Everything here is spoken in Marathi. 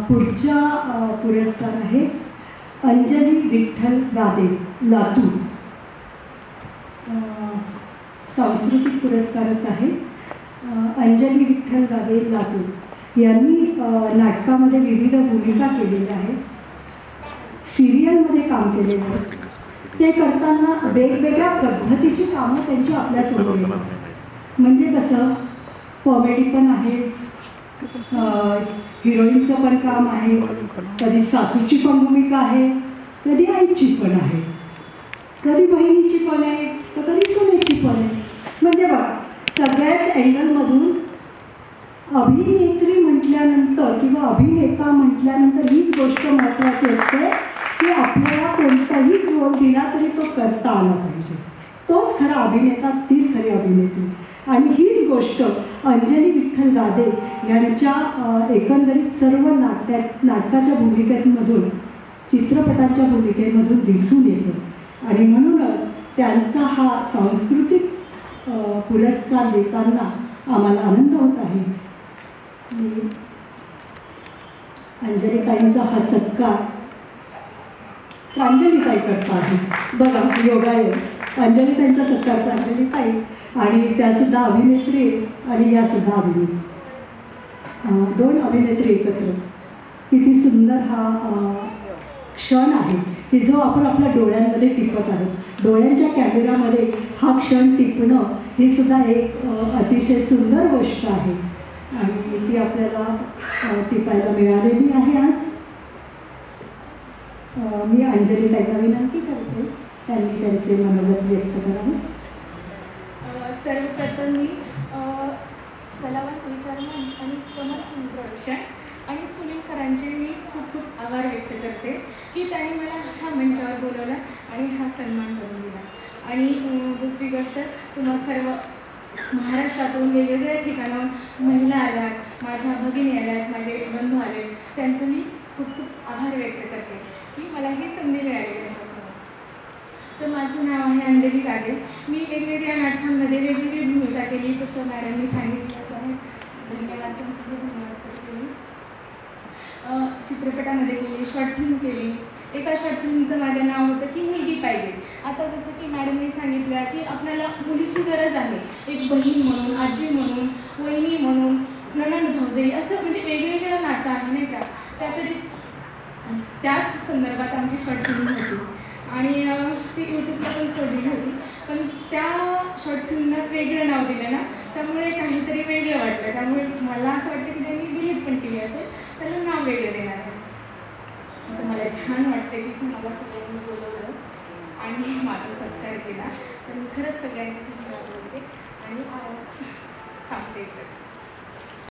पुढचा पुरस्कार आहे अंजली विठ्ठल गादे, लातूर. सांस्कृतिक पुरस्कारच आहे. अंजली विठ्ठल गादे, लातूर यांनी नाटकामध्ये विविध भूमिका केलेल्या आहेत, सिरियलमध्ये काम केलेलं आहे. ते करताना वेगवेगळ्या पद्धतीची कामं त्यांची आपल्यासमोर येतात. म्हणजे कसं, कॉमेडी पण आहे, हिरोईनचं पण काम आहे, कधी सासूची पण भूमिका आहे, कधी आईची पण आहे, कधी बहिणीची पण आहे, तर कधी सुनेची पण आहे. म्हणजे बघा, सगळ्याच अँगलमधून अभिनेत्री म्हटल्यानंतर किंवा अभिनेता म्हटल्यानंतर हीच गोष्ट महत्त्वाची असते की आपल्याला कोणताही रोल दिला तरी तो करता आला पाहिजे. तोच खरा अभिनेता, तीच खरी अभिनेत्री. आणि हीच गोष्ट अंजली विठ्ठल गादे यांच्या एकंदरीत सर्व नाटकाच्या भूमिकेमधून, चित्रपटांच्या भूमिकेमधून दिसून येतो. आणि म्हणूनच त्यांचा हा सांस्कृतिक पुरस्कार देताना आम्हाला आनंद होत आहे. अंजलीताईंचा हा सत्कार प्रांजलीताई करता आहे. बघा, योगायोग, अंजलीताईंचा सत्कार प्रांजलीताई, आणि त्यासुद्धा अभिनेत्री आणि यासुद्धा अभिनेत्री, दोन अभिनेत्री एकत्र. किती सुंदर हा क्षण आहे की जो आपण आपल्या डोळ्यांमध्ये टिपत आहोत. डोळ्यांच्या कॅमेऱ्यामध्ये हा क्षण टिपणं ही सुद्धा एक अतिशय सुंदर गोष्ट आहे आणि ती आपल्याला टिपायला मिळालेली आहे आज. मी अंजलीताईंना विनंती करते त्यांनी त्यांचे मनोगत व्यक्त करावे. सर्वप्रथम मी कलावंत विचार मंच आणि कमल प्रोडक्शन आणि सुनील सरांचे मी खूप खूप आभार व्यक्त करते की त्यांनी मला ह्या मंचावर बोलवलं आणि हा सन्मान करून दिला. आणि दुसरी गोष्ट, तुम्हा सर्व महाराष्ट्रातून वेगवेगळ्या ठिकाणाहून महिला आल्यात, माझ्या भगिनी आल्यात, माझे बंधू आले, त्यांचं मी खूप खूप आभार व्यक्त करते की मला ही संधी मिळाली त्यांच्यासमोर. तर माझं नाव आहे अंजली गादे. मी वेगवेगळ्या नाटकांमध्ये वेगवेगळी भूमिका केली, तसं मॅडमनी सांगितलं आहे. धन्यवाद, तुमचे धन्यवाद करते. मी चित्रपटामध्ये केली, शॉर्ट फिल्म केली. एका शॉर्ट फिल्मचं माझं नाव होतं की मुलगी पाहिजे. आता जसं की मॅडमनी सांगितलं की आपल्याला मुलीची गरज आहे, एक बहीण म्हणून, आजी म्हणून, वहिनी म्हणून, नणंद भाऊजाई, असं म्हणजे वेगवेगळं नातं आहे नाही का. त्यासाठी त्याच संदर्भात आमची शॉर्ट फिल्म होती आणि ती यूट्यूबला पण सोडली होती. पण त्या शॉर्ट फिल्मला वेगळं नाव दिलं ना, त्यामुळे काहीतरी वेगळं वाटलं. त्यामुळे मला असं वाटतं की त्यांनी डिलीट पण केली असेल, त्याला नाव वेगळं देणार आहे. तर मला छान वाटतं की तुम्हाला सगळ्यांनी बोलवलं आणि माझा सत्कार केला. तर मी खरंच सगळ्यांची धन्यवाद बोलते आणि थांबते.